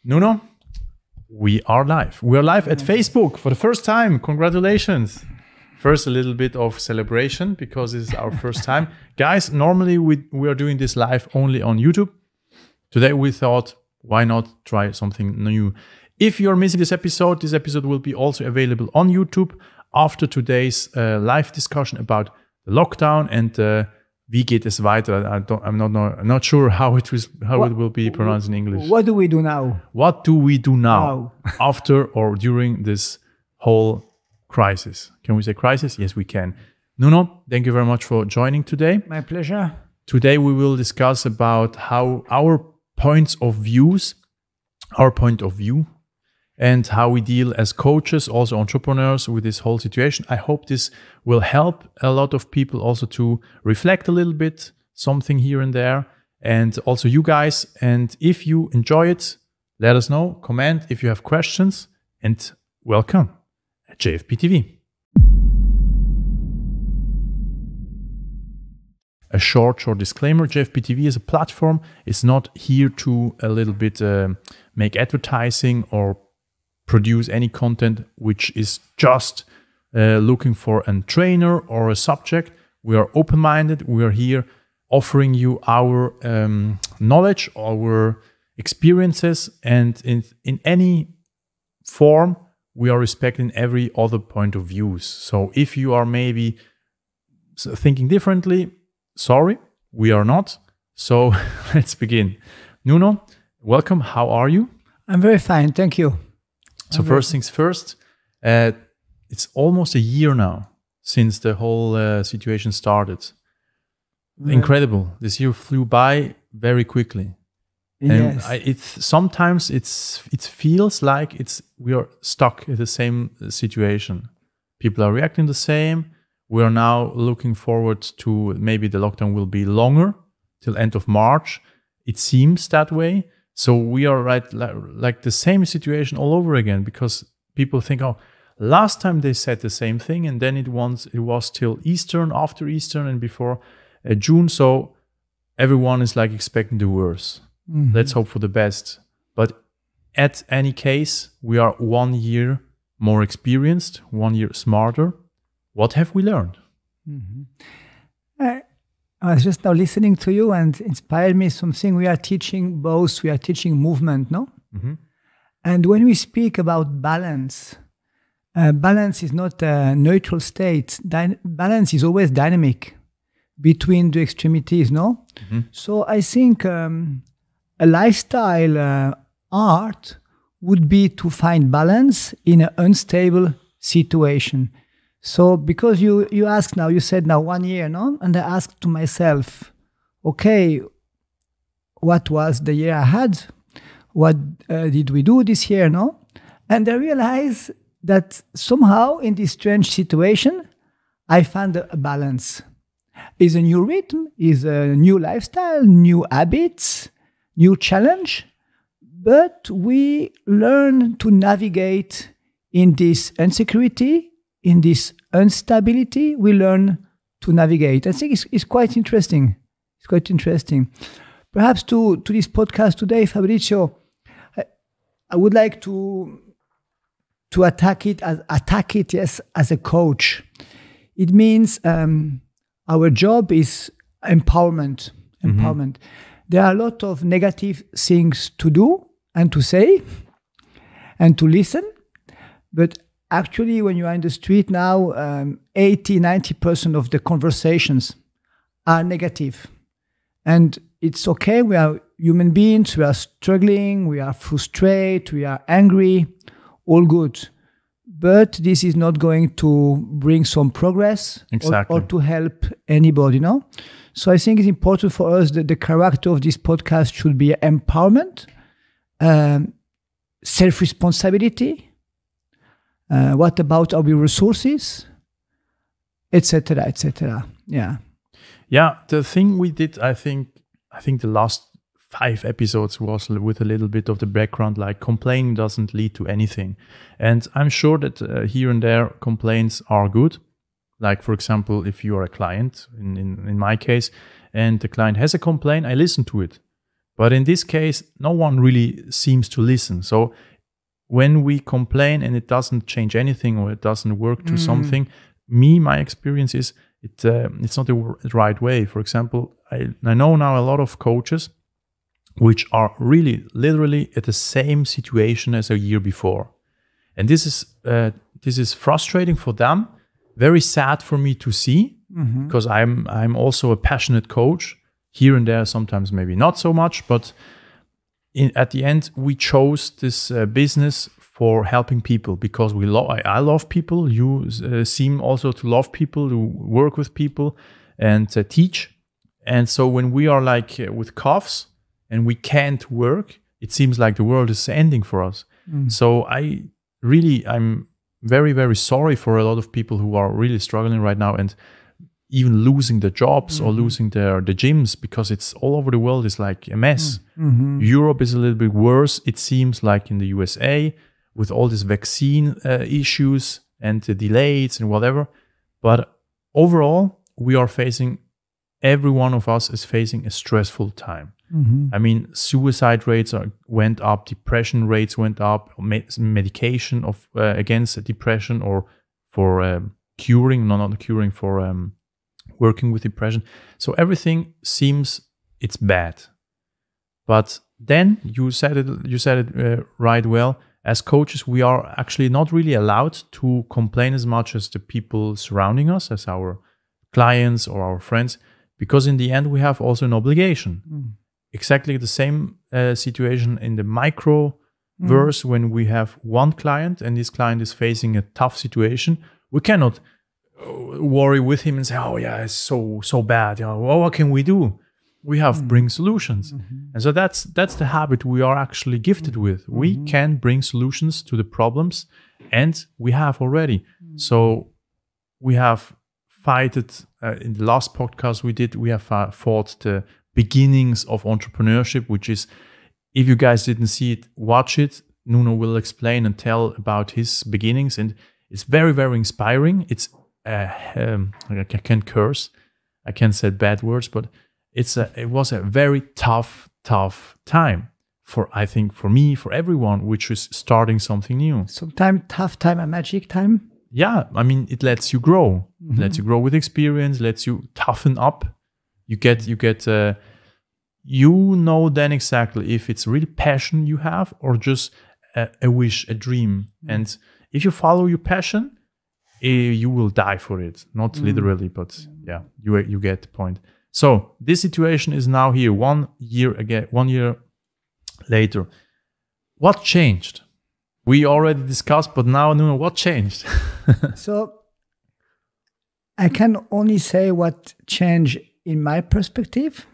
Nuno, we are live. We are live at Facebook for the first time. Congratulations. First, a little bit of celebration because this is our first time. Guys, normally we are doing this live only on YouTube. Today we thought, why not try something new? If you're missing this episode will be also available on YouTube after today's live discussion about the lockdown and wie geht es weiter? I'm not sure how it will be pronounced in English. What do we do now? What do we do now after or during this whole crisis? Can we say crisis? Yes, we can. Nuno, thank you very much for joining today. My pleasure. Today we will discuss about how our point of view, and how we deal as coaches, also entrepreneurs, with this whole situation. I hope this will help a lot of people also to reflect a little bit, something here and there, and also you guys. And if you enjoy it, let us know, comment if you have questions, and welcome at JFP TV. A short disclaimer, JFP TV is a platform. It's not here to a little bit make advertising or produce any content which is just looking for a trainer or a subject. We are open-minded. We are here offering you our knowledge, our experiences, and in any form, we are respecting every other point of views. So if you are maybe thinking differently, sorry, we are not. So let's begin. Nuno, welcome. How are you? I'm very fine. Thank you. So first things first, it's almost a year now since the whole situation started. Incredible. This year flew by very quickly. And Yes. Sometimes it feels like we are stuck in the same situation. People are reacting the same. We are now looking forward to maybe the lockdown will be longer till end of March. It seems that way. So we are like the same situation all over again, because people think, oh, last time they said the same thing, and then it was till Easter, after Easter, and before June. So everyone is like expecting the worst. Mm-hmm. Let's hope for the best. But at any case, we are 1 year more experienced, 1 year smarter. What have we learned? Mm-hmm. I was just now listening to you and inspired me something. We are teaching movement, no? Mm-hmm. And when we speak about balance, balance is not a neutral state. Balance is always dynamic between the extremities, no? Mm-hmm. So I think a lifestyle art would be to find balance in an unstable situation. So because you asked now, you said now 1 year, no? And I asked to myself, okay, what was the year I had? What did we do this year, no? And I realized that somehow in this strange situation, I found a balance. Is a new rhythm, is a new lifestyle, new habits, new challenge. But we learn to navigate in this insecurity, in this instability. We learn to navigate. I think it's quite interesting. It's quite interesting. Perhaps to this podcast today, Fabrizio, I would like to attack it as a coach. It means our job is empowerment. Mm-hmm. There are a lot of negative things to do and to say and to listen, but actually, when you are in the street now, 80-90% of the conversations are negative. And it's okay, we are human beings, we are struggling, we are frustrated, we are angry, all good. But this is not going to bring some progress or to help anybody, no? So I think it's important for us that the character of this podcast should be empowerment, self-responsibility. What about our resources, etc., etc. Yeah. The thing we did, I think the last 5 episodes was with a little bit of the background, like complaining doesn't lead to anything. And I'm sure that here and there complaints are good. Like, for example, if you are a client, in my case, and the client has a complaint, I listen to it. But in this case, no one really seems to listen. So when we complain and it doesn't change anything or it doesn't work to something, my experience is it's not the right way. For example, I know now a lot of coaches which are really literally at the same situation as a year before. And this is frustrating for them, very sad for me to see, because I'm also a passionate coach. Here and there, sometimes maybe not so much, but at the end, we chose this business for helping people because I love people. You seem also to love people, to work with people and teach. And so when we are like with coughs and we can't work, it seems like the world is ending for us. So I'm very, very sorry for a lot of people who are really struggling right now and even losing their jobs or losing the gyms, because it's all over the world is like a mess. Europe is a little bit worse, it seems, like in the USA, with all these vaccine issues and the delays and whatever. But overall, every one of us is facing a stressful time. I mean, suicide rates went up, depression rates went up, medication against depression or for curing, not curing, for working with depression. So everything seems it's bad. But then you said it right well. As coaches, we are actually not really allowed to complain as much as the people surrounding us, as our clients or our friends, because in the end we have also an obligation. Exactly the same situation in the microverse. When we have one client and this client is facing a tough situation, we cannot worry with him and say, oh yeah, it's so bad, well, what can we do? We have bring solutions. And so that's the habit we are actually gifted with. We can bring solutions to the problems, and we have already. So we have fighted in the last podcast we have fought the beginnings of entrepreneurship, which is, if you guys didn't see it, watch it. Nuno will explain and tell about his beginnings, and it's very, very inspiring. It's I can't curse, I can't say bad words, but it was a very tough time I think for me, for everyone, which is starting something new. Sometimes tough time, a magic time. Yeah, I mean, it lets you grow. It lets you grow with experience, lets you toughen up. You know then exactly if it's really passion you have or just a wish, a dream. And if you follow your passion, you will die for it. Not literally, but yeah, you get the point. So this situation is now here 1 year later. What changed? We already discussed, but now, Nuno, what changed? So I can only say what changed in my perspective.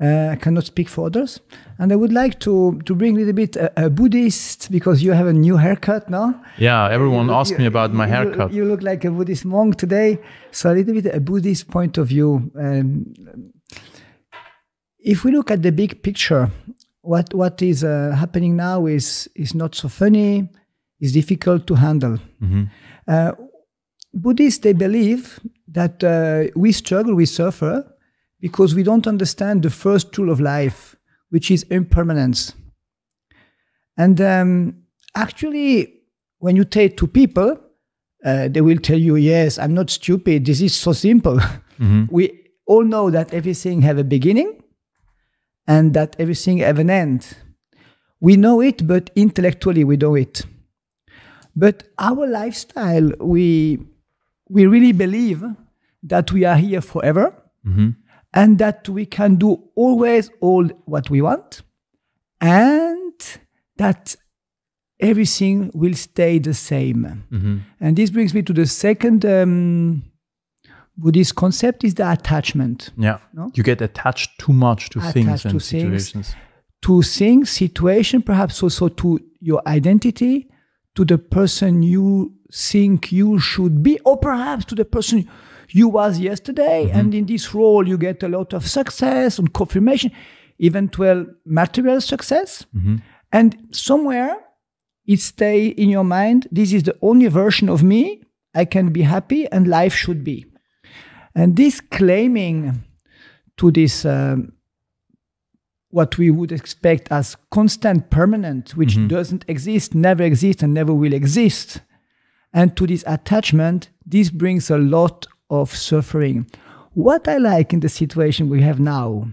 I cannot speak for others. And I would like to bring a little bit a Buddhist, because you have a new haircut now. Yeah, everyone asked me about my haircut. You look like a Buddhist monk today. So a little bit a Buddhist point of view. If we look at the big picture, what is happening now is not so funny, is difficult to handle. Buddhists, they believe that we struggle, we suffer, because we don't understand the first rule of life, which is impermanence. And actually, when you take two people, they will tell you, yes, I'm not stupid, this is so simple. We all know that everything has a beginning and that everything has an end. We know it, but intellectually we know it. But our lifestyle, we really believe that we are here forever, and that we can do always all what we want, and that everything will stay the same. And this brings me to the second Buddhist concept, is the attachment. Yeah, no? You get attached too much to things and situations. To things, situation, perhaps also to your identity, to the person you think you should be, or perhaps to the person you was yesterday. And in this role, you get a lot of success and confirmation, eventual material success. And somewhere it stay in your mind, this is the only version of me I can be happy and life should be. And this claiming to this what we would expect as constant, permanent, which doesn't exist, never exist, and never will exist. And to this attachment, this brings a lot of suffering. What I like in the situation we have now,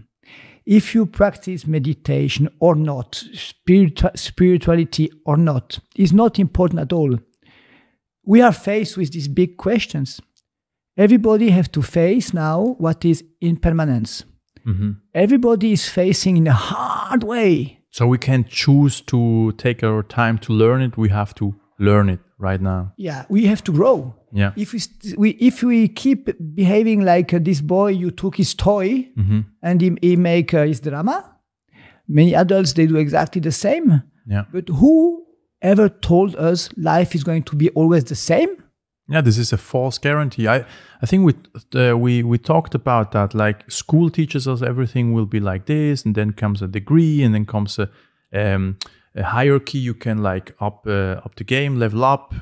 if you practice meditation or not, spirituality or not, is not important at all. We are faced with these big questions. Everybody has to face now what is impermanence. Everybody is facing in a hard way. So we can't choose to take our time to learn it. We have to learn it right now. Yeah, we have to grow. Yeah. If we keep behaving like this boy, you took his toy and he make his drama. Many adults, they do exactly the same. Yeah. But who ever told us life is going to be always the same? Yeah, this is a false guarantee. I think we talked about that. Like school teaches us everything will be like this, and then comes a degree, and then comes a hierarchy. You can like up the game, level up.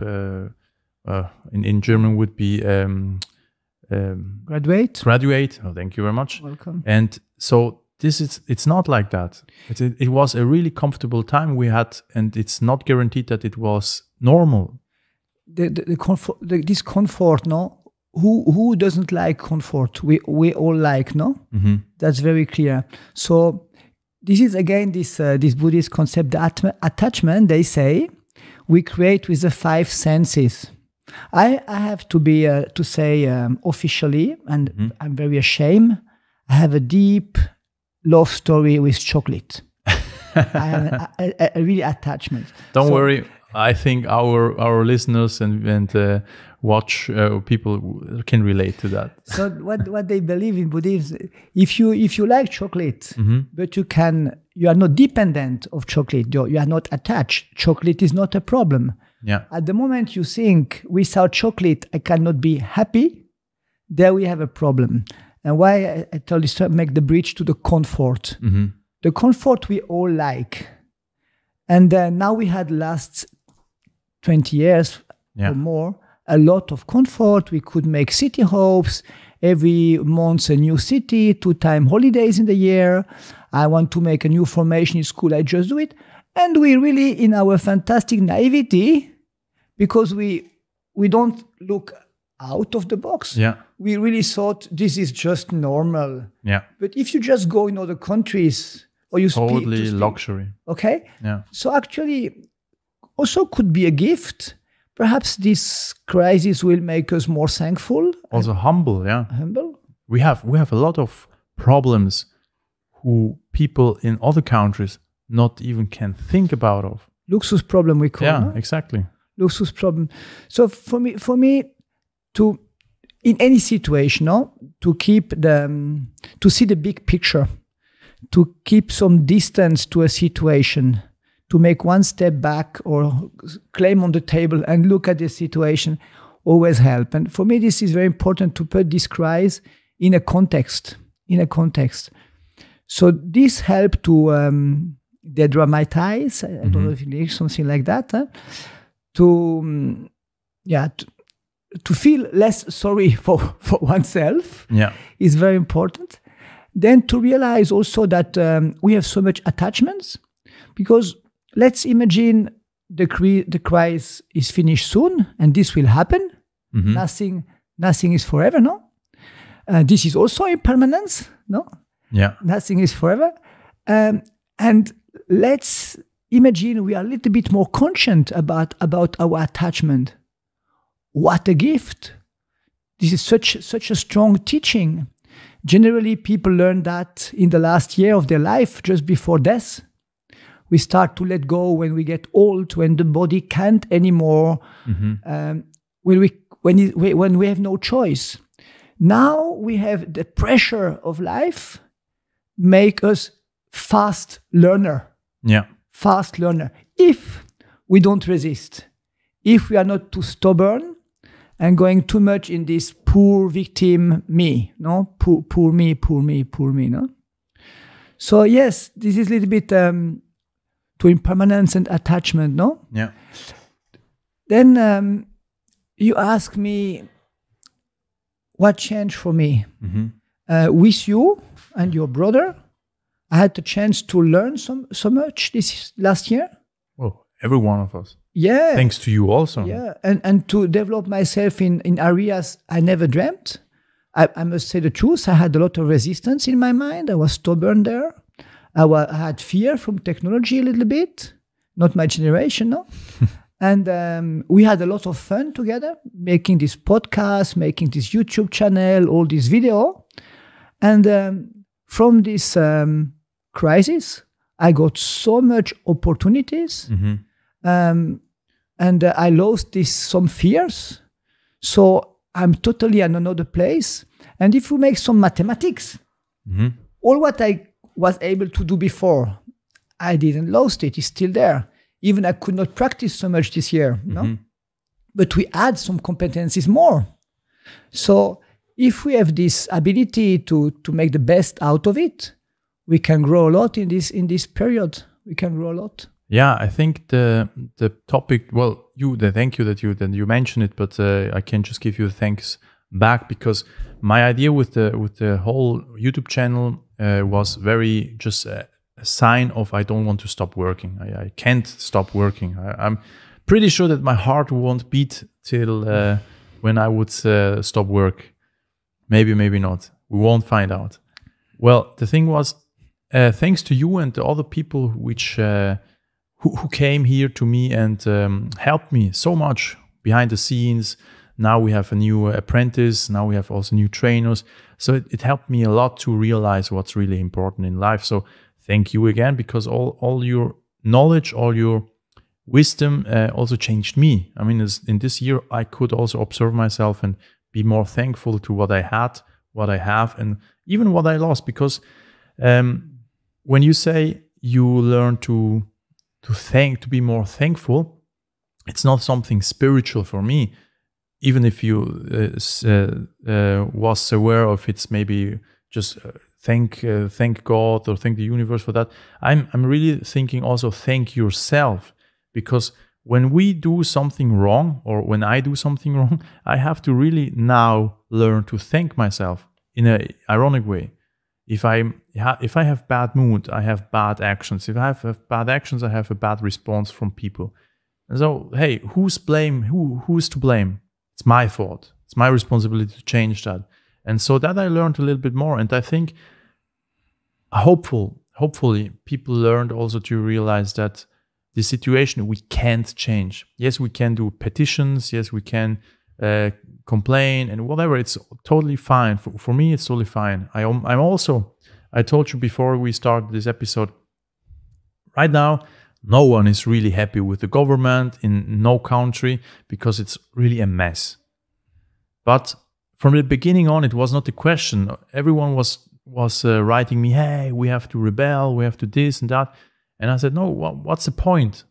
In German would be Graduate. Oh, thank you very much. Welcome. And so it's not like that. It was a really comfortable time we had, and it's not guaranteed that it was normal. The comfort, this comfort, no? Who doesn't like comfort? We all like, no? That's very clear. So this is again this Buddhist concept, the attachment. They say we create with the five senses. I have to say officially, and I'm very ashamed. I have a deep love story with chocolate. I have a really attachment. Don't worry. I think our listeners and watch people can relate to that. So what they believe in Buddhism, if you like chocolate, but you are not dependent of chocolate, you are not attached. Chocolate is not a problem. Yeah. At the moment you think without chocolate I cannot be happy, there we have a problem. And why I tell you, make the bridge to the comfort. The comfort we all like, and now we had last 20 years or more, a lot of comfort. We could make city hops, every month a new city, 2-time holidays in the year. I want to make a new formation in school, I just do it. And we really, in our fantastic naivety, because we don't look out of the box, we really thought this is just normal. Yeah. But if you just go in other countries, or you totally luxury. Okay? Yeah. So actually, also could be a gift. Perhaps this crisis will make us more thankful. Also humble, yeah. Humble. We have a lot of problems who people in other countries not even can think about of. Luxus problem we call. Yeah, exactly. Luxus problem. So for me to in any situation, to keep to see the big picture, to keep some distance to a situation, to make one step back or claim on the table and look at the situation always help. And for me, this is very important to put this crisis in a context. So this helped to de-dramatize, I don't know if English, something like that, to feel less sorry for oneself is very important. Then to realize also that we have so much attachments, because let's imagine the crisis is finished soon, and this will happen. Nothing is forever, no? This is also impermanence, no? Yeah. Nothing is forever. And let's imagine we are a little bit more conscious about our attachment. What a gift. This is such a strong teaching. Generally, people learn that in the last year of their life, just before death. We start to let go when we get old, when the body can't anymore, when we have no choice. Now we have the pressure of life make us fast learner. Yeah. Fast learner. If we don't resist, if we are not too stubborn and going too much in this poor victim me, no? Poor me, no? So yes, this is a little bit to impermanence and attachment, no? Yeah. Then you ask me what changed for me. With you and your brother, I had the chance to learn so much this last year. Well, every one of us. Yeah. Thanks to you also. Yeah, and to develop myself in areas I never dreamt. I must say the truth. I had a lot of resistance in my mind. I was stubborn there. I had fear from technology a little bit. Not my generation, no. And we had a lot of fun together, making this podcast, making this YouTube channel, all this video. And from this crisis, I got so much opportunities. Mm-hmm. And I lost some fears. So I'm totally in another place. And if we make some mathematics, mm-hmm. all what I was able to do before, I didn't lose it. It's still there. Even I could not practice so much this year, no? Mm-hmm. But we add some competencies more. So if we have this ability to make the best out of it, we can grow a lot in this period. We can grow a lot. Yeah, I think the topic. Well, thank you that you mentioned it, but I can just give you thanks back, because my idea with the whole YouTube channel was very just a sign of I don't want to stop working. I can't stop working. I'm pretty sure that my heart won't beat till when I would stop work. Maybe not. We won't find out. Well, the thing was, thanks to you and the other people which who came here to me and helped me so much behind the scenes. Now we have a new apprentice. Now we have also new trainers. So it helped me a lot to realize what's really important in life. So thank you again, because all your knowledge, all your wisdom also changed me. I mean, in this year, I could also observe myself and be more thankful to what I had, what I have, and even what I lost. Because when you say you learn to be more thankful, it's not something spiritual for me. Even if you was aware of it's maybe just thank God or thank the universe for that. I'm really thinking also thank yourself, because when we do something wrong, or when I do something wrong, I have to really now learn to thank myself in an ironic way. If I have bad mood, I have bad actions. If I have bad actions, I have a bad response from people. And so, hey, who's to blame? It's my fault. It's my responsibility to change that. And so that I learned a little bit more. And I think hopefully people learned also to realize that the situation we can't change. Yes, we can do petitions. Yes, we can complain and whatever. It's totally fine. For me, it's totally fine. I'm also, I told you before we started this episode, right now, no one is really happy with the government in no country, because it's really a mess. But from the beginning on, it was not a question. Everyone was writing me, hey, we have to rebel, we have to this and that. And I said, no, what's the point?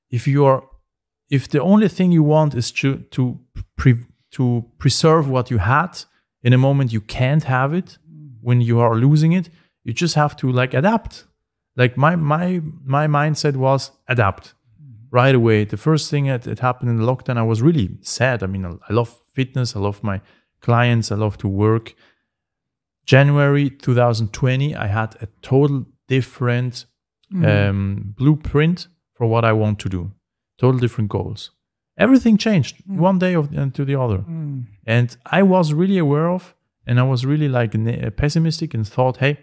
If the only thing you want is to preserve what you had in a moment you can't have it, when you are losing it, you just have to adapt. Like my mindset was adapt right away. The first thing that happened in the lockdown, I was really sad. I mean, I love fitness. I love my clients. I love to work. January 2020, I had a total different blueprint for what I want to do. Total different goals. Everything changed one day to the other. And I was really aware of, and I was really pessimistic and thought, hey,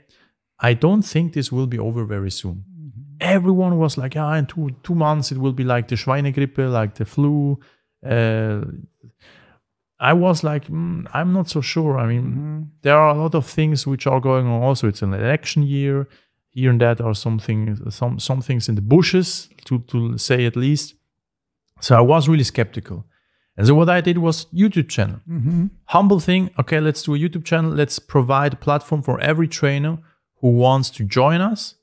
I don't think this will be over very soon. Everyone was like, in 2 months it will be like the Schweinegrippe, like the flu. I was like, I'm not so sure. I mean, there are a lot of things which are going on. Also, it's an election year. Here and that are some things in the bushes, to say at least. So I was really skeptical. And so what I did was YouTube channel. Humble thing. Okay, let's do a YouTube channel. Let's provide a platform for every trainer who wants to join us.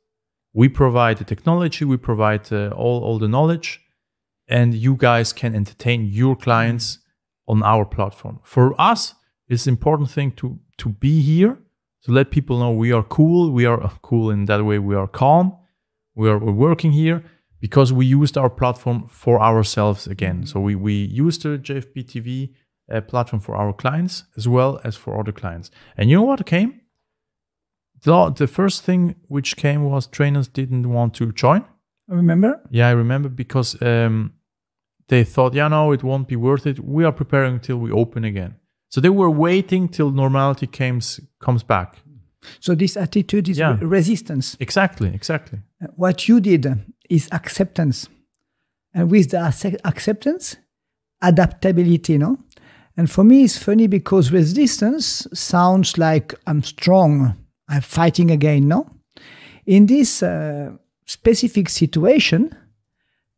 We provide the technology. We provide all the knowledge. And you guys can entertain your clients on our platform. For us, it's an important thing to be here, to let people know we are cool. We are cool in that way. We are calm. We're working here because we used our platform for ourselves again. So we used the JFP TV platform for our clients as well as for other clients. And you know what came? The first thing which came was trainers didn't want to join. Remember? Yeah, I remember, because they thought, yeah, no, it won't be worth it. We are preparing till we open again. So they were waiting till normality comes back. So this attitude is resistance. Exactly. What you did is acceptance. And with the acceptance, adaptability, no? And for me, it's funny because resistance sounds like I'm strong, I'm fighting again, no? In this specific situation,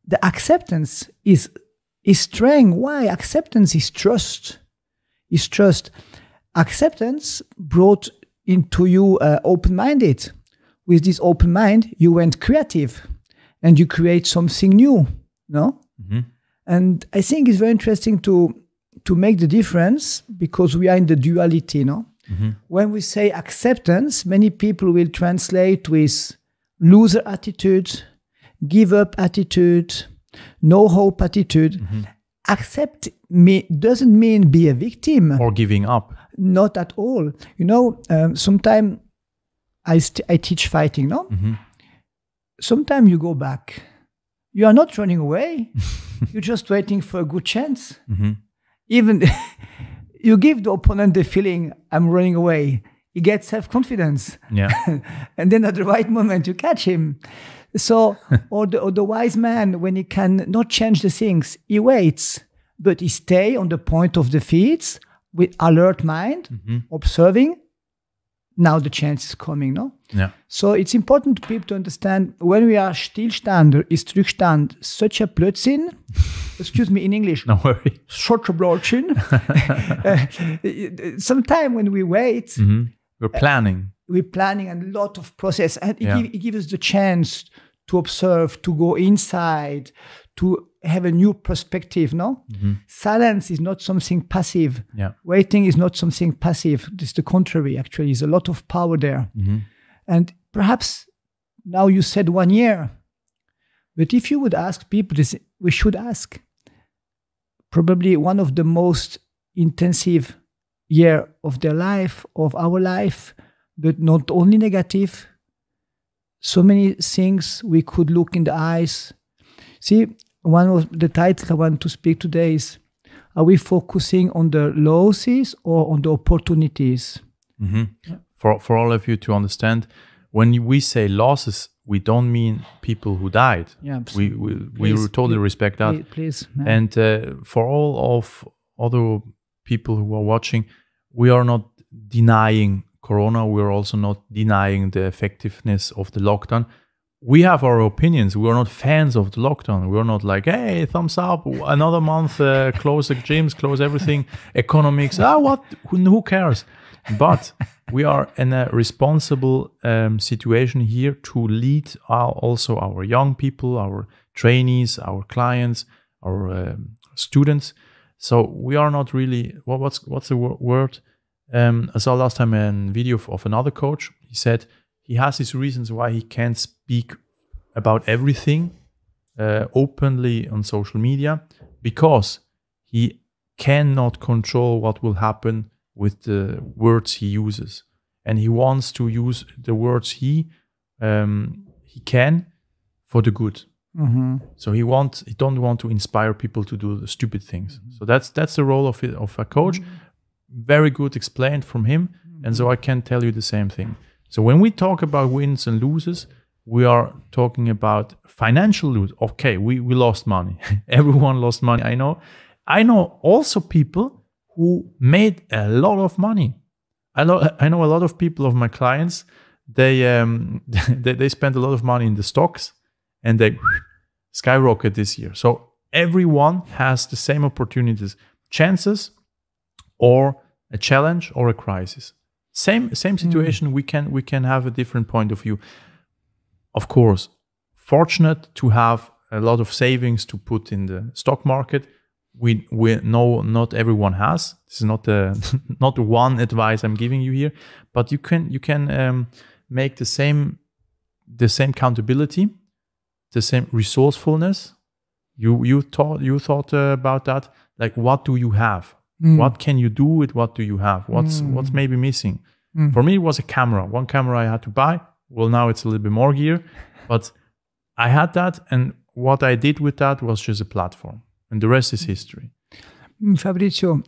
the acceptance is strength. Why? Acceptance is trust. Acceptance brought into you open-minded. With this open mind, you went creative and you create something new, no? Mm-hmm. And I think it's very interesting to make the difference, because we are in the duality, no? Mm-hmm. When we say acceptance, many people will translate with loser attitude, give up attitude, no hope attitude. Mm-hmm. Accept doesn't mean be a victim. Or giving up. Not at all. You know, sometimes I teach fighting, no? Mm-hmm. Sometimes you go back. You are not running away. You're just waiting for a good chance. Mm-hmm. Even you give the opponent the feeling, I'm running away. He gets self-confidence. Yeah. And then at the right moment, you catch him. So, or the wise man, when he can not change the things, he waits, but he stay on the point of defeat with alert mind, Mm-hmm. observing. Now the chance is coming, no? Yeah. So it's important to people to understand, when we are Stillstand, ist Rückstand such a Blödsinn? Excuse me, in English. No worry. Such a Blödsinn. Sometime when we wait, Mm-hmm. We're planning. we're planning a lot of process, and Yeah. it gives us the chance to observe, to go inside, to have a new perspective, no? Mm-hmm. Silence is not something passive. Yeah. Waiting is not something passive. It's the contrary, actually. There's a lot of power there. Mm-hmm. And perhaps now you said 1 year, but if you would ask people, this, we should ask, probably one of the most intensive year of their life, of our life, but not only negative. So many things we could look in the eyes. See, one of the titles I want to speak today is, are we focusing on the losses or on the opportunities? Mm-hmm. Yeah. For all of you to understand, when we say losses, we don't mean people who died. Yeah, we totally respect that. Please. And for all of other people who are watching, we are not denying Corona. We are also not denying the effectiveness of the lockdown. We have our opinions. We are not fans of the lockdown. We are not like, hey, thumbs up, another month, close the gyms, close everything, economics. What? Who cares? But we are in a responsible situation here to lead also our young people, our trainees, our clients, our students. So we are not really, what's the word? I saw last time a video of another coach. He said he has his reasons why he can't speak about everything openly on social media, because he cannot control what will happen with the words he uses, and he wants to use the words he can for the good. Mm-hmm. So he don't want to inspire people to do the stupid things. Mm-hmm. So that's the role of a coach. Mm-hmm. Very good explained from him, and so I can tell you the same thing. So when we talk about wins and losses, we are talking about financial loss. Okay, we lost money. Everyone lost money. I know also people who made a lot of money. I know a lot of people of my clients. They spent a lot of money in the stocks, and they skyrocket this year. So everyone has the same opportunities, chances, or a challenge or a crisis. Same situation. We can have a different point of view. Of course, fortunate to have a lot of savings to put in the stock market. We know not everyone has. This is not the one advice I'm giving you here, but you can make the same accountability, the same resourcefulness. You thought about that. Like, what do you have? What can you do with what do you have? What's maybe missing? For me, it was a camera. One camera I had to buy. Well, now it's a little bit more gear, but I had that, and what I did with that was just a platform, and the rest is history. Fabrizio,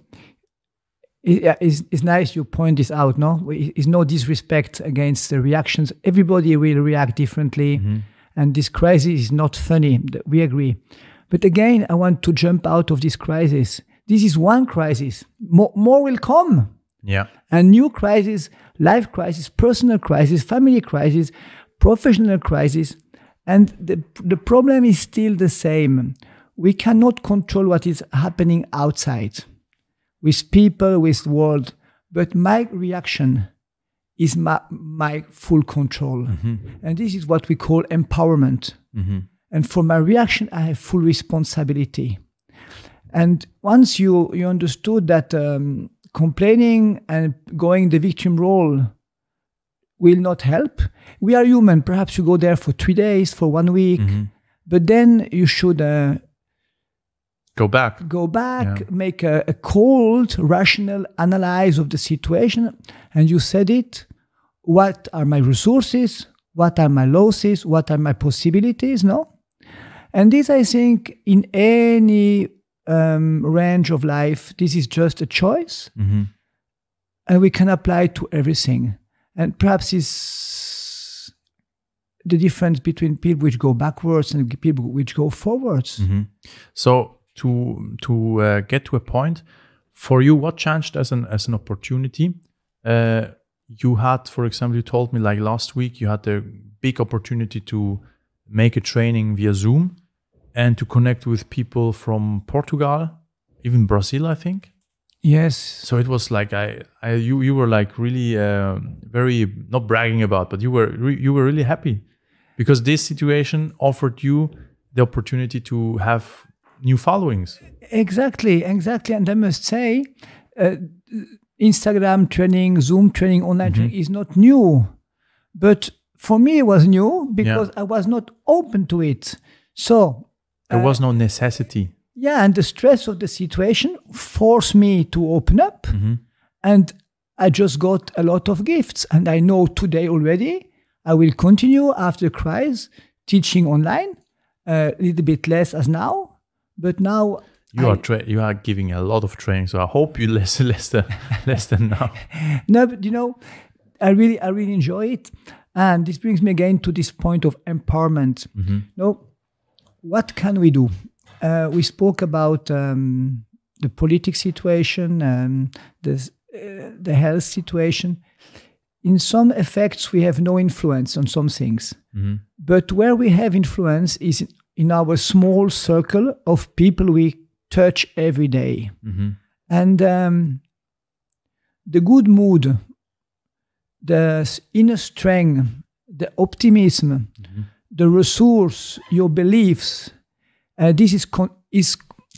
it's nice you point this out. No, it's no disrespect against the reactions. Everybody will react differently, and this crisis is not funny. We agree, but again, I want to jump out of this crisis. This is one crisis. More will come. Yeah, and new crisis, life crisis, personal crisis, family crisis, professional crisis, and the problem is still the same. We cannot control what is happening outside with people, with the world, but my reaction is my full control. And this is what we call empowerment. And for my reaction, I have full responsibility. And once you understood that complaining and going the victim role will not help, we are human. Perhaps you go there for 3 days, for 1 week, but then you should go back, make a cold, rational analysis of the situation. And you said it. What are my resources? What are my losses? What are my possibilities? No? And this, I think, in any range of life, this is just a choice. And we can apply it to everything. And perhaps it's the difference between people which go backwards and people which go forwards. So to get to a point, for you, what changed as an opportunity? You had, for example, you told me like last week, you had a big opportunity to make a training via Zoom and to connect with people from Portugal, even Brazil, I think. Yes. So it was like you were like really very, not bragging about, but you were really happy because this situation offered you the opportunity to have new followings. Exactly. And I must say, Instagram training, Zoom training, online training is not new. But for me, it was new because I was not open to it. So there was no necessity. Yeah, and the stress of the situation forced me to open up. And I just got a lot of gifts. And I know today already, I will continue after the crisis, teaching online, a little bit less as now. But now you are giving a lot of training, so I hope you less than now. No, but I really enjoy it, and this brings me again to this point of empowerment. Now, what can we do? We spoke about the political situation, the health situation. In some effects, we have no influence on some things, but where we have influence is in our small circle of people we touch every day. And the good mood, the inner strength, the optimism, the resource, your beliefs, this is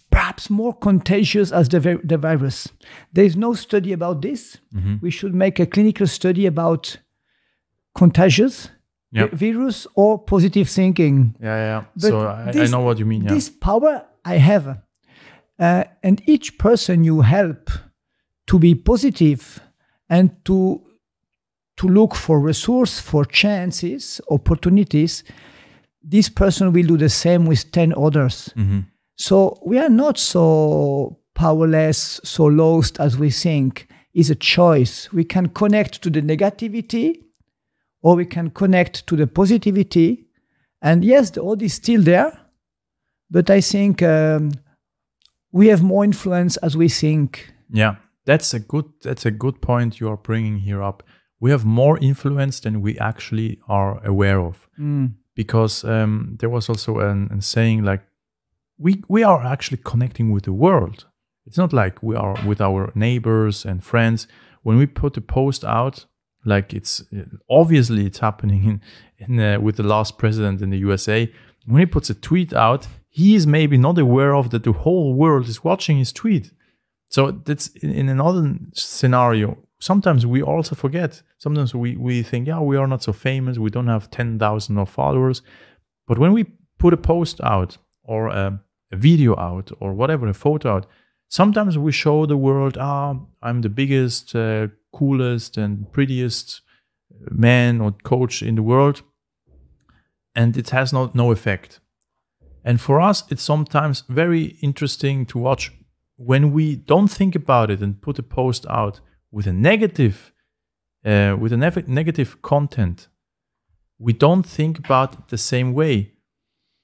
perhaps more contagious as the virus. There is no study about this. We should make a clinical study about contagious virus or positive thinking. But so I know what you mean. This power I have. And each person you help to be positive and to look for resource, for chances, opportunities, this person will do the same with 10 others. So we are not so powerless, so lost as we think. It's a choice. We can connect to the negativity or we can connect to the positivity. And yes, the odd is still there, but I think we have more influence as we think. Yeah, that's a good point you are bringing here up. We have more influence than we actually are aware of. Because there was also a saying like, we are actually connecting with the world. It's not like we are with our neighbors and friends. When we put a post out, like it's happening with the last president in the USA. When he puts a tweet out, he is maybe not aware of that the whole world is watching his tweet. So that's in another scenario. Sometimes we also forget. Sometimes we think, we are not so famous. We don't have 10,000 of followers. But when we put a post out or a video out or whatever, a photo out, sometimes we show the world, I'm the biggest coolest and prettiest man or coach in the world, and it has no effect. And for us, it's sometimes very interesting to watch when we don't think about it and put a post out with a negative content. We don't think about it the same way.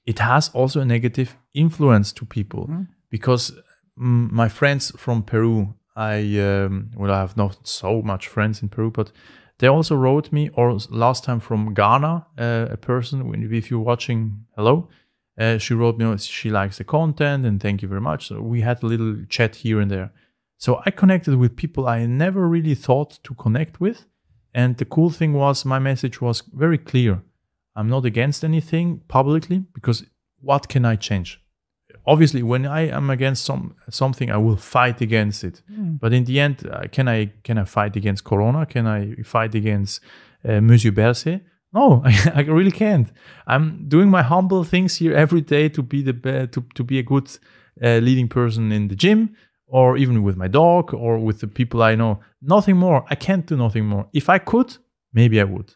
It has also a negative influence to people because my friends from Peru, I have not so much friends in Peru, but they also wrote me, or last time from Ghana, a person, if you're watching, hello, she wrote me, she likes the content and thank you very much. So we had a little chat here and there. So I connected with people I never really thought to connect with. And the cool thing was my message was very clear. I'm not against anything publicly because what can I change? Obviously, when I am against something, I will fight against it. But in the end, can I fight against Corona? Can I fight against Monsieur Berset? No, I really can't. I'm doing my humble things here every day to be to be a good leading person in the gym, or even with my dog, or with the people I know. Nothing more. I can't do nothing more. If I could, maybe I would.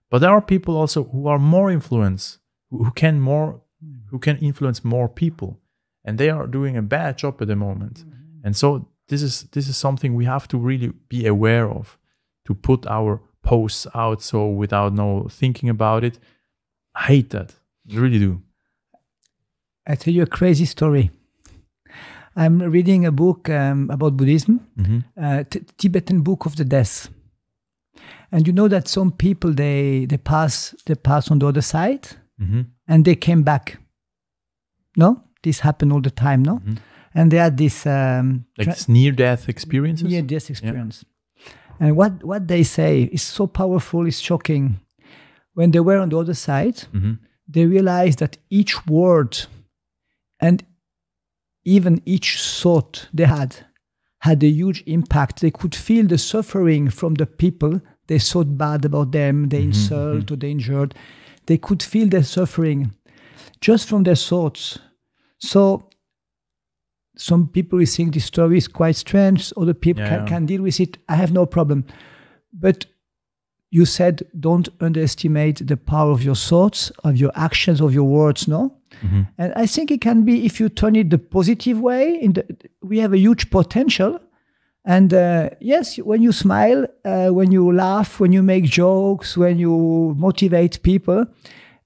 But there are people also who are more influenced, who can influence more people, and they are doing a bad job at the moment. And so this is something we have to really be aware of, to put our posts out so without thinking about it. I hate that. I really do. I tell you a crazy story. I'm reading a book about Buddhism, Tibetan Book of the Death. And you know that some people, they pass on the other side and they came back. No? This happened all the time, no? And they had this... this near-death experiences? Near-death experience. Yeah. And what they say is so powerful, is shocking. When they were on the other side, they realized that each word and even each thought they had a huge impact. They could feel the suffering from the people they thought bad about them, they insult or they injured. They could feel their suffering just from their thoughts. So some people will think this story is quite strange. Other people can deal with it. I have no problem. But you said don't underestimate the power of your thoughts, of your actions, of your words, no? And I think it can be, if you turn it the positive way, we have a huge potential. And yes, when you smile, when you laugh, when you make jokes, when you motivate people,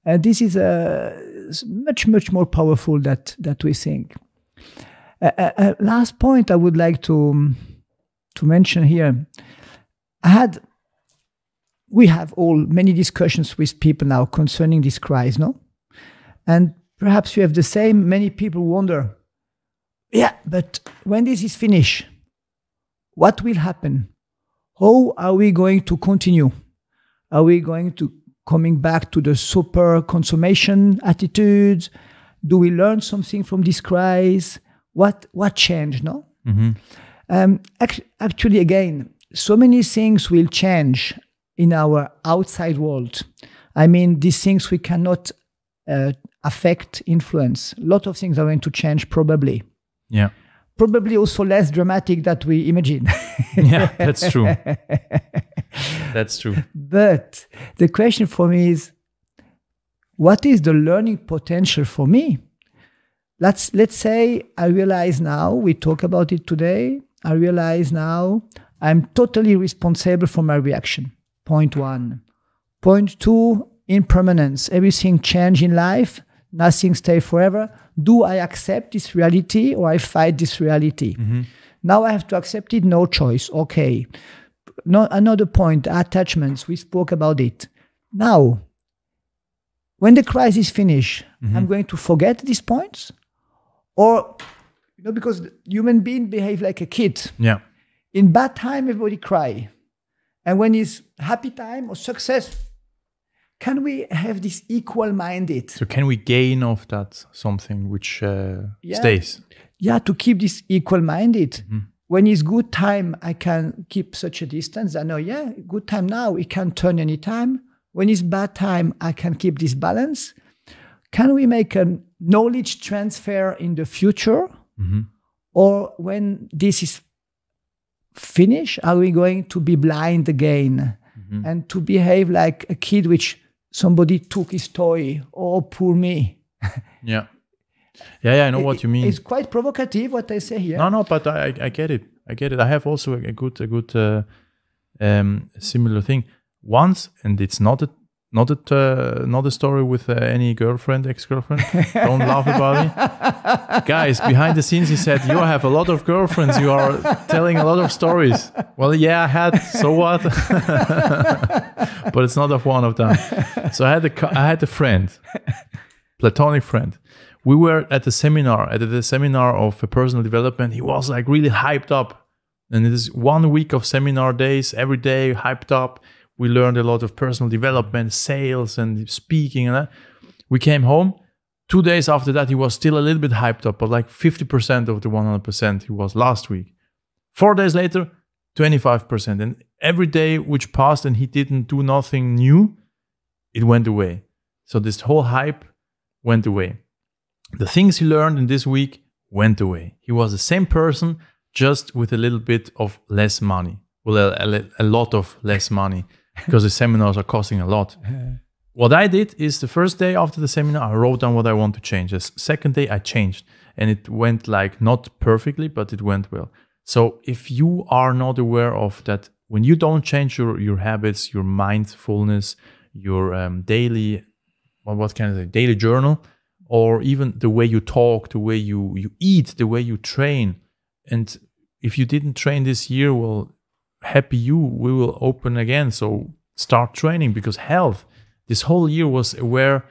this is much, much more powerful that we think. Last point I would like to mention here. We have all many discussions with people now concerning this crisis, no? And perhaps you have the same. Many people wonder, but when this is finished, what will happen? How are we going to continue? Are we going to coming back to the super consummation attitudes? Do we learn something from this crisis? What changed, no? Actually, again, so many things will change in our outside world. I mean, these things we cannot affect, influence. A lot of things are going to change, probably. Yeah. Probably also less dramatic than we imagine. Yeah, that's true. That's true. But the question for me is, what is the learning potential for me? Let's say I realize now, we talk about it today, I realize now I'm totally responsible for my reaction. Point one. Point two, impermanence. Everything change in life, nothing stay forever. Do I accept this reality or I fight this reality? Now I have to accept it, no choice. Okay. Another point, attachments, we spoke about it. Now, when the crisis finish, I'm going to forget these points? Or, because human beings behave like a kid. Yeah. In bad time, everybody cry. And when it's happy time or success, can we have this equal-minded? So can we gain off that something which stays? Yeah, to keep this equal-minded. When it's good time, I can keep such a distance. I know, good time now, it can turn anytime. When it's bad time, I can keep this balance. Can we make a knowledge transfer in the future? Or when this is finish? Are we going to be blind again and to behave like a kid which somebody took his toy? Oh, poor me. Yeah. Yeah, I know what you mean. It's quite provocative what I say here. No, but I get it. I have also a good similar thing. Once, and it's not a story with any girlfriend, ex-girlfriend. Don't laugh about it. Guys, behind the scenes, he said, you have a lot of girlfriends. You are telling a lot of stories. Well, yeah, I had. So what? But it's not of one of them. So I had a friend, platonic friend. We were at the seminar of personal development. He was like really hyped up. And it is 1 week of seminar days, every day hyped up. We learned a lot of personal development, sales and speaking and that. We came home. 2 days after that, he was still a little bit hyped up, but like 50% of the 100% he was last week. 4 days later, 25%. And every day which passed and he didn't do nothing new, it went away. So this whole hype went away. The things he learned in this week went away. He was the same person, just with a little bit of less money. Well, a lot of less money, because the seminars are costing a lot. What I did is the first day after the seminar, I wrote down what I want to change. The second day I changed, and it went like not perfectly, but it went well. So if you are not aware of that, when you don't change your habits, your mindfulness, your daily, what can I say, daily journal, or even the way you talk, the way you eat, the way you train. And if you didn't train this year, well, happy you, we will open again. So start training, because health, this whole year was aware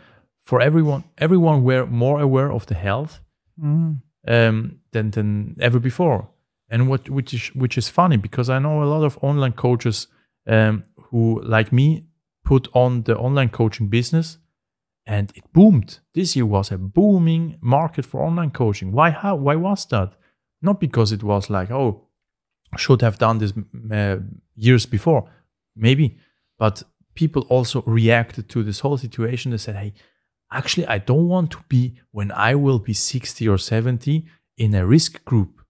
for everyone. Everyone were more aware of the health than ever before. And which is funny, because I know a lot of online coaches who, like me, put on the online coaching business. And it boomed. This year was a booming market for online coaching. Why was that? Not because it was like, oh, I should have done this years before. Maybe. But people also reacted to this whole situation. They said, hey, actually, I don't want to be, when I will be 60 or 70, in a risk group.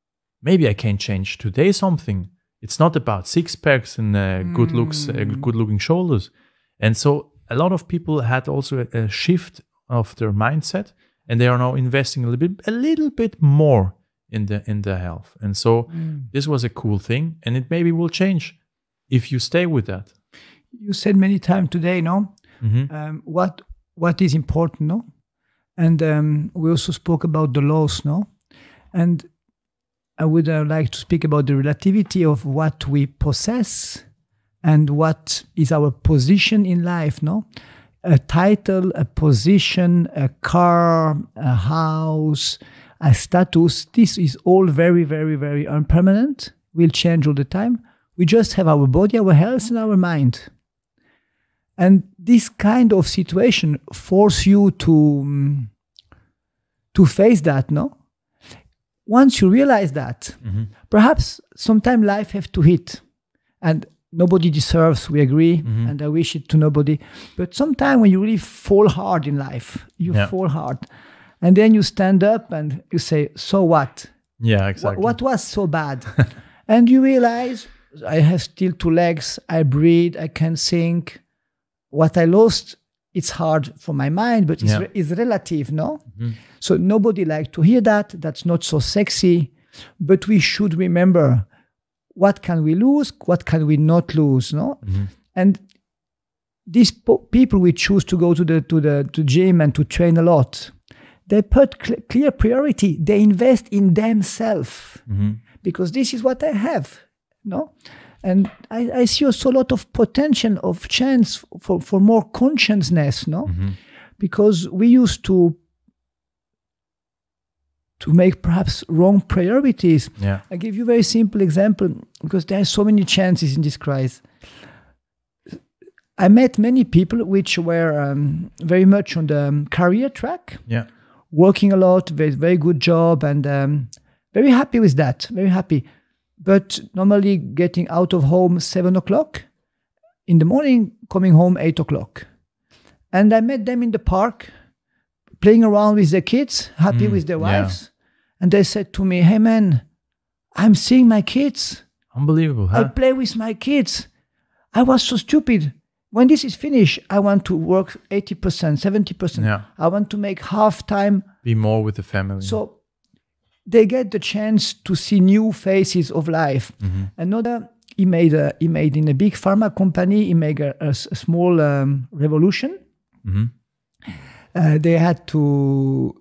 Maybe I can change today something. It's not about six packs and good looks, good looking shoulders. And so a lot of people had also a shift of their mindset, and they are now investing a little bit more in the health. And so this was a cool thing, and it maybe will change if you stay with that. You said many times today, no? What is important, no? And we also spoke about the loss, no? And I would like to speak about the relativity of what we possess and what is our position in life, no? A title, a position, a car, a house, a status, this is all very, very, very impermanent, will change all the time. We just have our body, our health, and our mind. And this kind of situation force you to face that, no? Once you realize that, perhaps sometime life have to hit, and nobody deserves, we agree, and I wish it to nobody. But sometimes when you really fall hard in life, you fall hard. And then you stand up and you say, so what? Yeah, exactly. What was so bad? And you realize, I have still 2 legs, I breathe, I can think. What I lost, it's hard for my mind, but it's relative, no? So nobody likes to hear that. That's not so sexy. But we should remember, what can we lose? What can we not lose? No, and these people we choose to go to the gym and to train a lot. They put clear priority. They invest in themselves because this is what I have. No, and I see also a lot of potential of chance for more consciousness. No, because we used to make perhaps wrong priorities. Yeah. I give you a very simple example, because there are so many chances in this crisis. I met many people which were very much on the career track, working a lot, very good job, and very happy with that, very happy. But normally getting out of home 7 o'clock in the morning, coming home 8 o'clock. And I met them in the park, playing around with their kids, happy with their wives. And they said to me, hey man, I'm seeing my kids Unbelievable, I huh? play with my kids. I was so stupid. When this is finished, I want to work 80%, 70%. Yeah. I want to make half time. Be more with the family. So they get the chance to see new faces of life. Another, he made in a big pharma company, he made a small revolution. They had to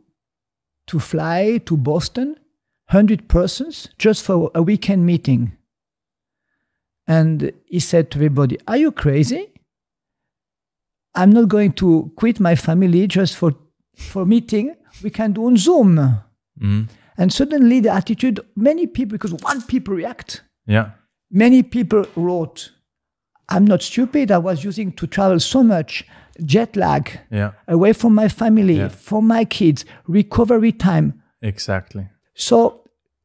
fly to Boston, 100 persons, just for a weekend meeting. And he said to everybody, "Are you crazy? I'm not going to quit my family just for meeting. We can do on Zoom." And suddenly the attitude, many people, because one people react. Yeah. Many people wrote, "I'm not stupid. I was using to travel so much, jet lag, away from my family, from my kids, recovery time." Exactly. So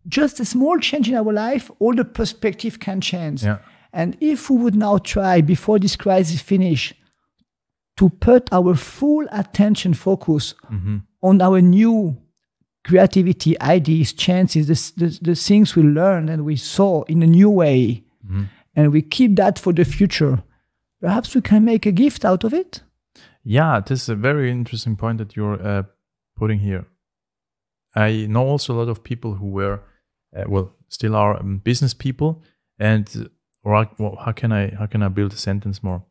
just a small change in our life, all the perspective can change. Yeah. And if we would now try, before this crisis finish, to put our full attention focus on our new creativity, ideas, chances, the things we learned and we saw in a new way, and we keep that for the future, perhaps we can make a gift out of it. Yeah, this is a very interesting point that you're putting here. I know also a lot of people who were, still are business people, and how can I build a sentence more?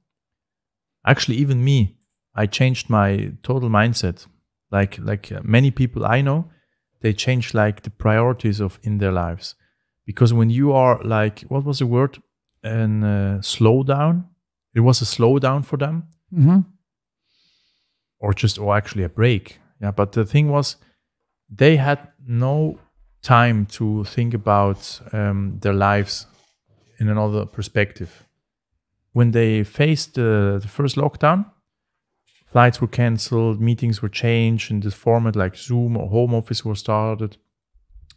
Actually, even me, I changed my total mindset. Like many people I know, they change like the priorities in their lives, because when you are like, what was the word? And slow down. It was a slowdown for them, or actually a break. Yeah, but the thing was, they had no time to think about their lives in another perspective. When they faced the first lockdown, flights were cancelled, meetings were changed in this format, like Zoom or home office was started.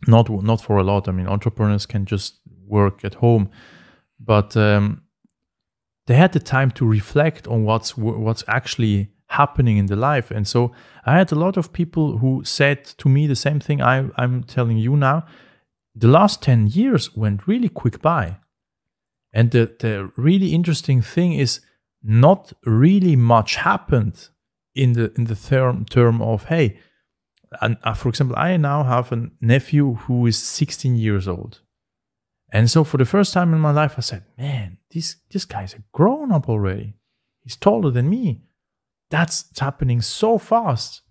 Not for a lot. I mean, entrepreneurs can just work at home, but they had the time to reflect on what's actually happening in the life. And so I had a lot of people who said to me the same thing I'm telling you now. The last 10 years went really quick by. And the really interesting thing is, not really much happened in the term of, hey, and for example, I now have a nephew who is 16 years old. And so for the first time in my life, I said, man, this guy's a grown up already. He's taller than me. It's happening so fast.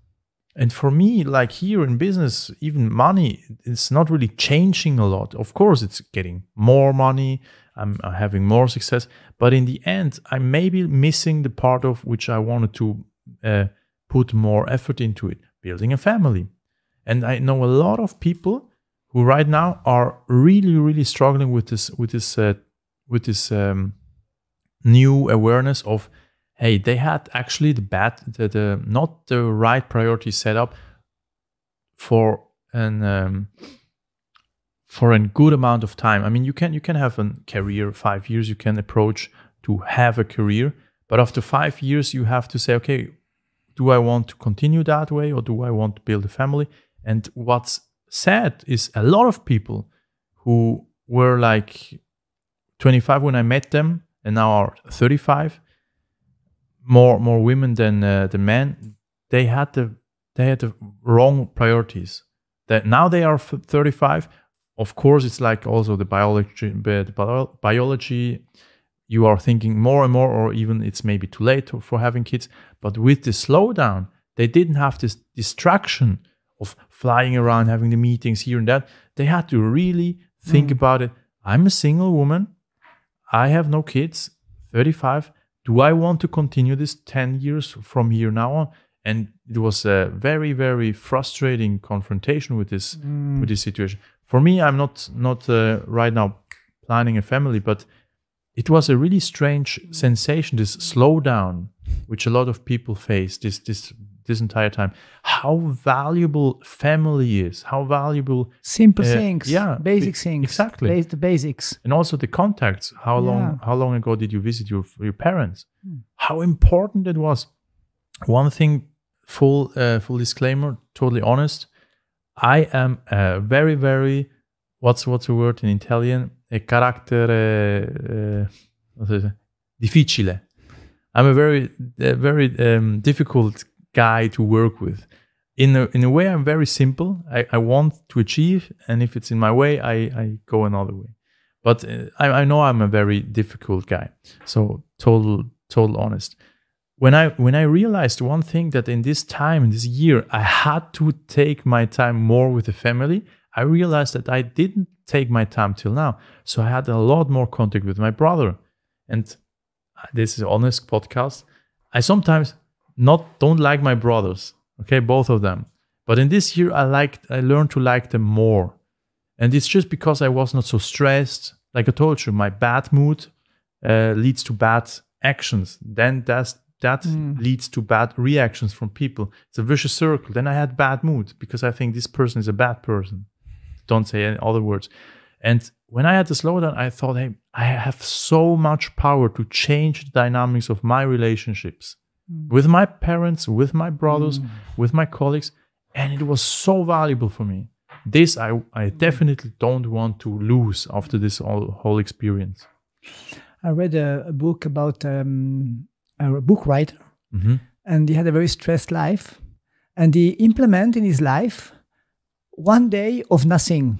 And for me, like here in business, even money, it's not really changing a lot. Of course, it's getting more money. I'm having more success. But in the end, I'm maybe missing the part of which I wanted to put more effort into it, building a family. And I know a lot of people who right now are really, really struggling with this new awareness of, hey, they had actually not the right priority set up for a good amount of time. I mean, you can have a career, 5 years, you can approach to have a career, but after 5 years, you have to say, okay, do I want to continue that way, or do I want to build a family? And what's sad is a lot of people who were like 25 when I met them and now are 35, more women than men. They had the wrong priorities. That now they are 35. Of course, it's like also the biology. You are thinking more and more, or even it's maybe too late for having kids. But with the slowdown, they didn't have this distraction of flying around, having the meetings here and that. They had to really think about it. I'm a single woman. I have no kids, 35. Do I want to continue this 10 years from here now on? And it was a very, very frustrating confrontation with this situation. For me, I'm not right now planning a family, but it was a really strange sensation, this slowdown, which a lot of people face this entire time. How valuable family is, how valuable simple things, basic things, exactly, the basics, and also the contacts. How long ago did you visit your parents? How important it was. One thing, full disclaimer, totally honest. I am a very, very what's the word in Italian? A carattere difficile. I'm a very difficult guy to work with. In a way, I'm very simple. I want to achieve, and if it's in my way, I go another way. But I know I'm a very difficult guy. So total honest. When I realized one thing, that in this time, in this year, I had to take my time more with the family, I realized that I didn't take my time till now. So I had a lot more contact with my brother. And this is an honest podcast. I sometimes don't like my brothers, okay, both of them. But in this year, I learned to like them more. And it's just because I was not so stressed. Like I told you, my bad mood leads to bad actions. Then that leads to bad reactions from people. It's a vicious circle. Then I had bad mood because I think this person is a bad person. Don't say any other words. And when I had the slowdown, I thought, hey, I have so much power to change the dynamics of my relationships with my parents, with my brothers, with my colleagues. And it was so valuable for me. This I definitely don't want to lose after this whole experience. I read a book about a book writer, and he had a very stressed life, and he implemented in his life 1 day of nothing.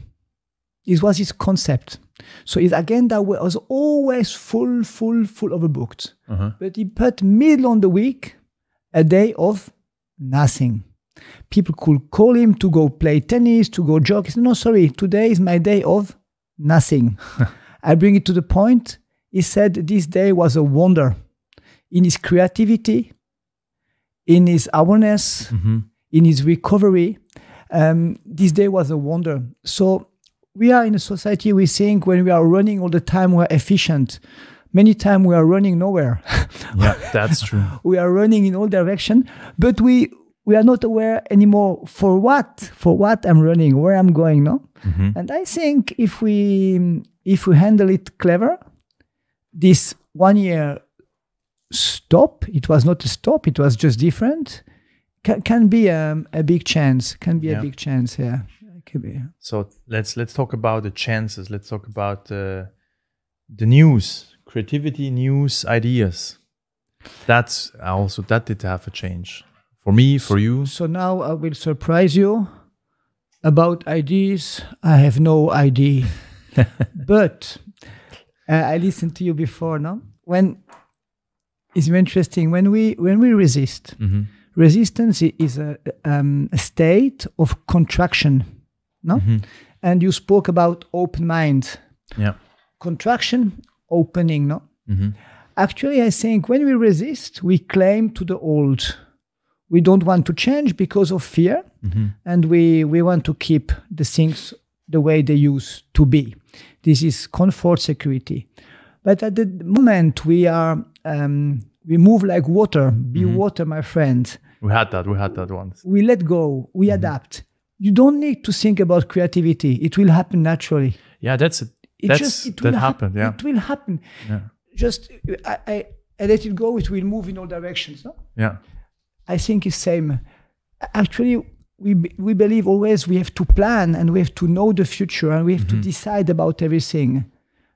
This was his concept. So his agenda was always full overbooked. But he put middle on the week, a day of nothing. People could call him to go play tennis, to go jog. He said, no, sorry, today is my day of nothing. I bring it to the point. He said this day was a wonder in his creativity, in his awareness, in his recovery. This day was a wonder. So we are in a society, we think when we are running all the time, we're efficient. Many times we are running nowhere. Yeah, that's true. We are running in all directions, but we are not aware anymore for what I'm running, where I'm going, no? And I think if we handle it clever, this 1 year stop, it was not a stop, it was just different, can be a big chance. Can be a big chance, yeah. Could be. So let's talk about the chances. Let's talk about the news, creativity, news, ideas. That did have a change. For me, for you. So now I will surprise you about ideas. I have no idea. But I listened to you before, no? It's interesting when we resist. Resistance is a state of contraction, no? And you spoke about open mind. Yeah. Contraction, opening, no? Actually, I think when we resist, we claim to the old. We don't want to change because of fear, and we want to keep the things the way they used to be. This is comfort, security. But at the moment we move like water. Be water, my friend. We had that once. We let go. We adapt. You don't need to think about creativity. It will happen naturally. Yeah, that happened. Yeah, it will happen. Yeah. Just I let it go. It will move in all directions. No. Yeah. I think it's same. Actually, we believe always we have to plan and we have to know the future and we have to decide about everything.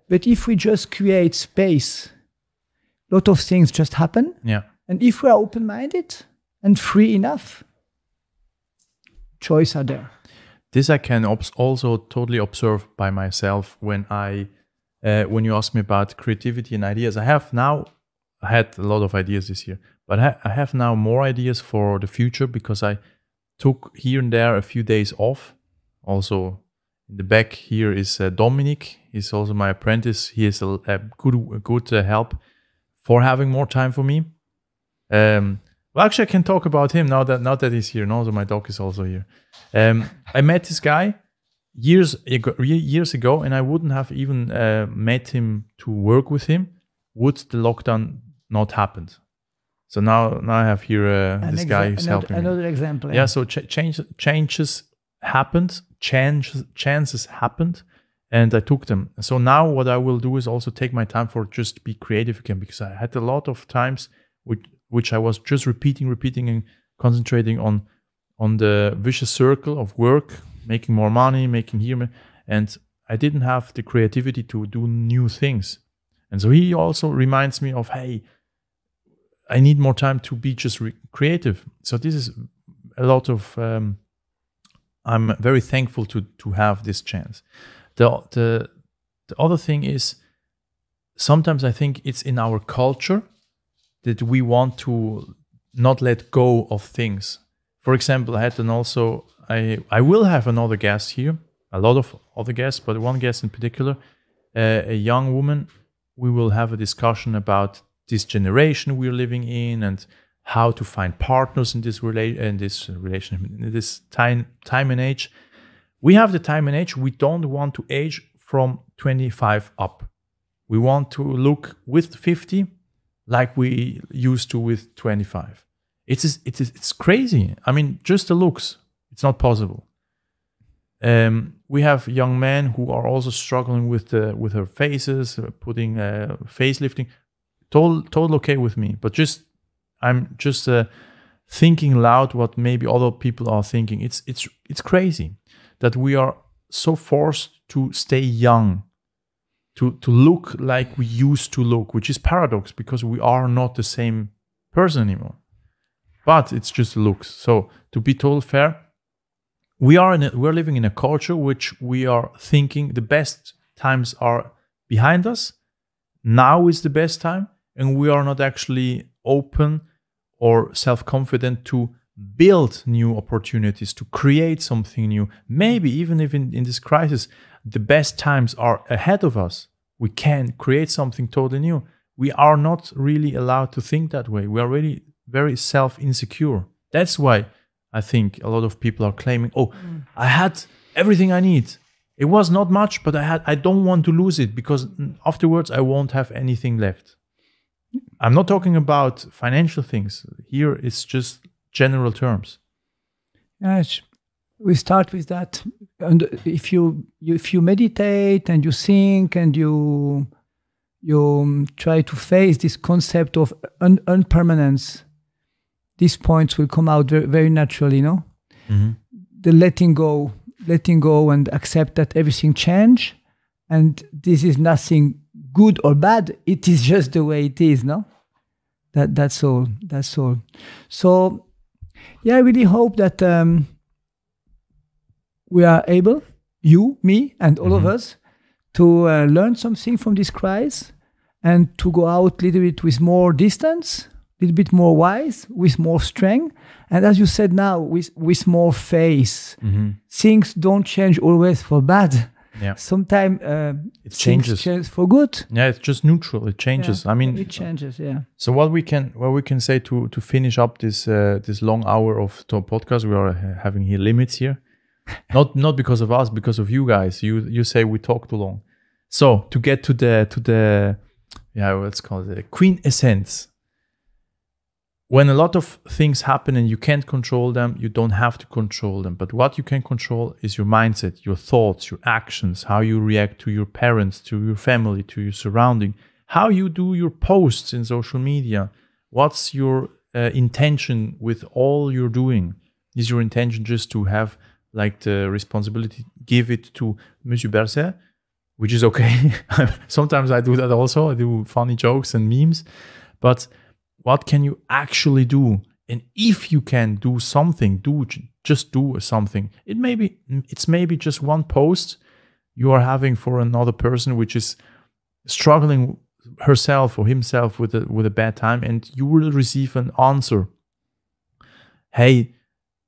But if we just create space, a lot of things just happen. Yeah. And if we are open-minded and free enough, choice are there. This I can also totally observe by myself when you ask me about creativity and ideas. I had a lot of ideas this year, but I have now more ideas for the future because I took here and there a few days off. Also, in the back here is Dominic. He's also my apprentice. He is a good help for having more time for me. Well, actually, I can talk about him now that he's here. And also, my dog is also here. I met this guy years ago, and I wouldn't have even met him to work with him would the lockdown not happened. So now I have here this guy who's helping me. Another example. Yeah, so changes happened, chances happened, and I took them. So now what I will do is also take my time for just be creative again, because I had a lot of times which I was just repeating and concentrating on the vicious circle of work, making more money, making here, and I didn't have the creativity to do new things. And so he also reminds me of, hey, I need more time to be just creative. So this is a lot of, I'm very thankful to have this chance. The other thing is, sometimes I think it's in our culture that we want to not let go of things. For example, I will have another guest here, a lot of other guests, but one guest in particular, a young woman. We will have a discussion about this generation we're living in and how to find partners in this relation, in this time and age. We have the time and age. We don't want to age from 25 up. We want to look with 50 like we used to with 25. It's crazy. I mean, just the looks, it's not possible. We have young men who are also struggling with her faces, putting facelifting. Total okay with me, but I'm just thinking loud what maybe other people are thinking. It's crazy that we are so forced to stay young, to look like we used to look, which is paradox because we are not the same person anymore. But it's just looks. So to be total fair, we're living in a culture which we are thinking the best times are behind us. Now is the best time, and we are not actually open or self-confident to build new opportunities, to create something new. Maybe even if in this crisis, the best times are ahead of us. We can create something totally new. We are not really allowed to think that way. We are really very self-insecure. That's why I think a lot of people are claiming, I had everything I need. It was not much, but I don't want to lose it because afterwards I won't have anything left. I'm not talking about financial things. Here it's just general terms. Yes, we start with that. And if you meditate and you think and you try to face this concept of unpermanence, these points will come out very, very naturally, no? Mm-hmm. The letting go and accept that everything change, and this is nothing good or bad. It is just the way it is, no? That's all. So, yeah, I really hope that we are able, you, me, and all of us, to learn something from this crisis and to go out a little bit with more distance, a little bit more wise, with more strength, and as you said now, with more faith. Mm-hmm. Things don't change always for bad. Yeah. Sometimes it changes for good. Yeah, it's just neutral. It changes. Yeah, I mean, it changes. Yeah. So what we can say to finish up this long hour of podcast, we are having here limits here, not because of us, because of you guys. You say we talk too long. So to get to the let's call it the quintessence. When a lot of things happen and you can't control them, you don't have to control them. But what you can control is your mindset, your thoughts, your actions, how you react to your parents, to your family, to your surrounding, how you do your posts in social media. What's your intention with all you're doing? Is your intention just to have like the responsibility, give it to Monsieur Berset, which is okay. Sometimes I do that also. I do funny jokes and memes. But what can you actually do? And if you can do something, just do something. It's maybe just one post you are having for another person which is struggling herself or himself with a bad time, and you will receive an answer. Hey,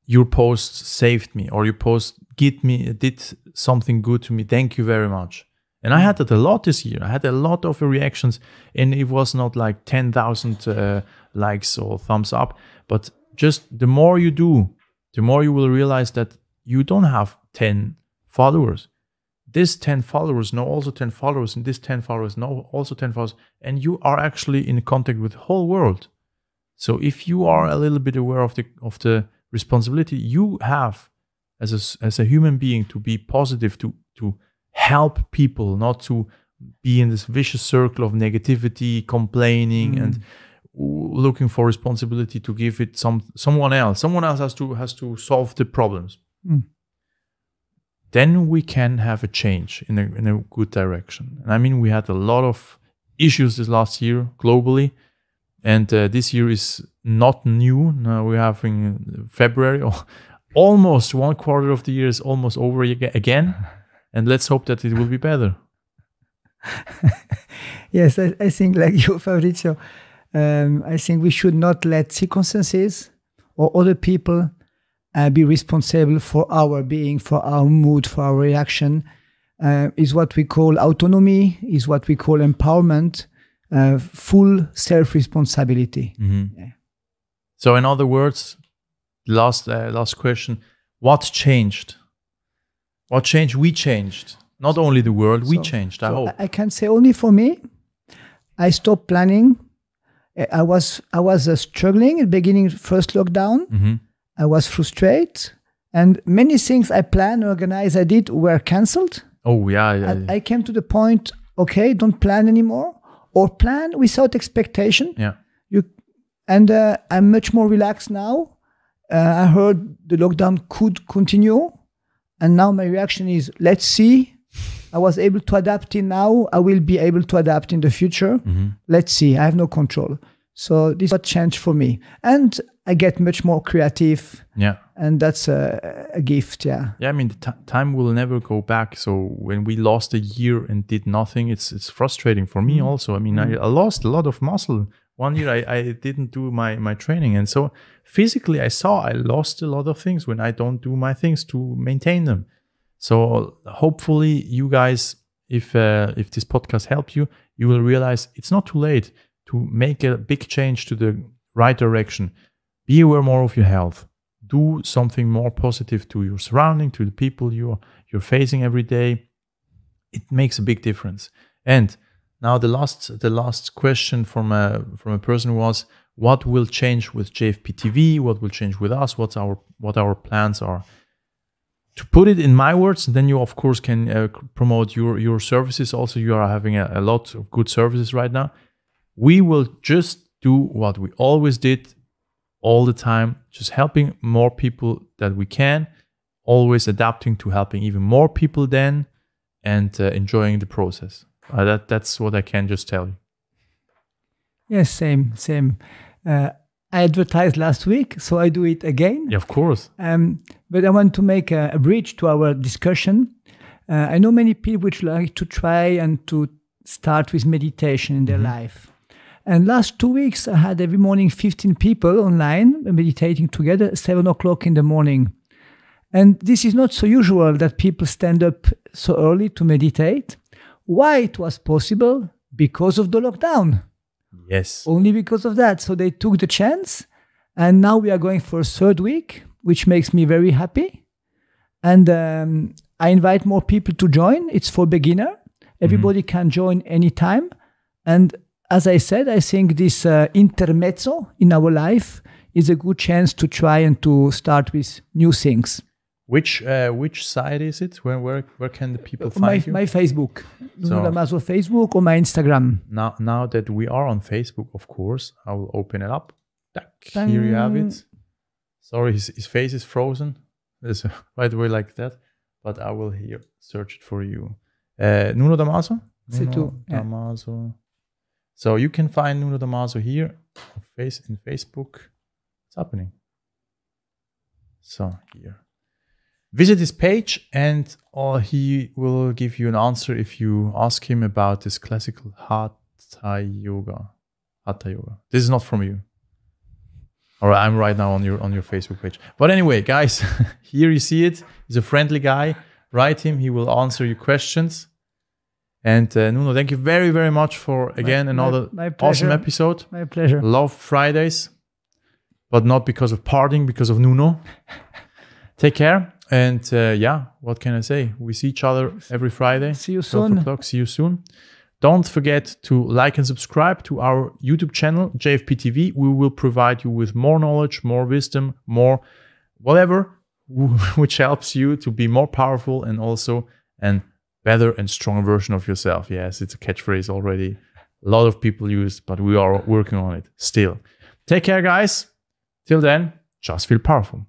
your post saved me, or your post did something good to me. Thank you very much. And I had that a lot this year. I had a lot of reactions, and it was not like 10,000 likes or thumbs up. But just the more you do, the more you will realize that you don't have 10 followers. This 10 followers know also 10 followers, and this 10 followers know also 10 followers. And you are actually in contact with the whole world. So if you are a little bit aware of the responsibility you have as a human being to be positive, to help people, not to be in this vicious circle of negativity, complaining, and looking for responsibility to give it someone else. Someone else has to solve the problems. then we can have a change in a good direction. And I mean, we had a lot of issues this last year globally, and this year is not new. Now we're having February, or almost one quarter of the year is almost over again, and let's hope that it will be better. Yes, I think like you, Fabrizio, I think we should not let circumstances or other people be responsible for our being, for our mood, for our reaction. Is what we call autonomy, is what we call empowerment, full self-responsibility. Mm-hmm. Yeah. So in other words, last question, what changed? What changed? We changed. Not only the world, we changed, I hope. I can say only for me, I stopped planning. I was struggling at the beginning, first lockdown. Mm-hmm. I was frustrated, and many things I planned, organized, I did were cancelled. Oh, yeah. I came to the point, okay, don't plan anymore, or plan without expectation. Yeah. I'm much more relaxed now. I heard the lockdown could continue, and now my reaction is, let's see. I was able to adapt it now. I will be able to adapt in the future. Mm-hmm. Let's see. I have no control. So this is what changed for me. And I get much more creative. Yeah. And that's a gift, yeah. Yeah, I mean, the time will never go back. So when we lost a year and did nothing, it's frustrating for me also. I mean, I lost a lot of muscle. One year I didn't do my training. And so physically I saw I lost a lot of things when I don't do my things to maintain them. So hopefully you guys, if this podcast helped you, you will realize it's not too late to make a big change to the right direction. Be aware more of your health. Do something more positive to your surrounding, to the people you're facing every day. It makes a big difference. And now the last question from a person was, what will change with JFP TV? What will change with us? What our plans are? To put it in my words, then you of course can promote your services. Also, you are having a lot of good services right now. We will just do what we always did all the time, just helping more people that we can, always adapting to helping even more people then, and enjoying the process. That's what I can just tell you. Yes, same. I advertised last week, so I do it again. Yeah, of course. But I want to make a bridge to our discussion. I know many people which like to try and to start with meditation in their life. And last 2 weeks, I had every morning 15 people online meditating together at 7 o'clock in the morning. And this is not so usual that people stand up so early to meditate. Why it was possible? Because of the lockdown. Yes. Only because of that. So they took the chance. And now we are going for a third week, which makes me very happy. And I invite more people to join. It's for beginner. Everybody can join anytime. And as I said, I think this intermezzo in our life is a good chance to try and to start with new things. Which site is it? Where can the people find you? My Facebook, Nuno Damaso Facebook, or my Instagram. Now that we are on Facebook, of course, I will open it up. Here you have it. Sorry, his face is frozen. There's right away like that, but I will here search it for you. Nuno Damaso. Nuno Damaso. So you can find Nuno Damaso here in Facebook. What's happening? So here. Visit his page and he will give you an answer if you ask him about this classical Hatha Yoga. This is not from you. All right, I'm right now on your Facebook page. But anyway, guys, here you see it. He's a friendly guy. Write him. He will answer your questions. And Nuno, thank you very, very much for, again, another awesome episode. My pleasure. Love Fridays, but not because of partying, because of Nuno. Take care. And what can I say? We see each other every Friday. See you soon. See you soon. Don't forget to like and subscribe to our YouTube channel, JFP TV. We will provide you with more knowledge, more wisdom, more whatever, which helps you to be more powerful and also an better and stronger version of yourself. Yes, it's a catchphrase already. A lot of people use, but we are working on it still. Take care, guys. Till then, just feel powerful.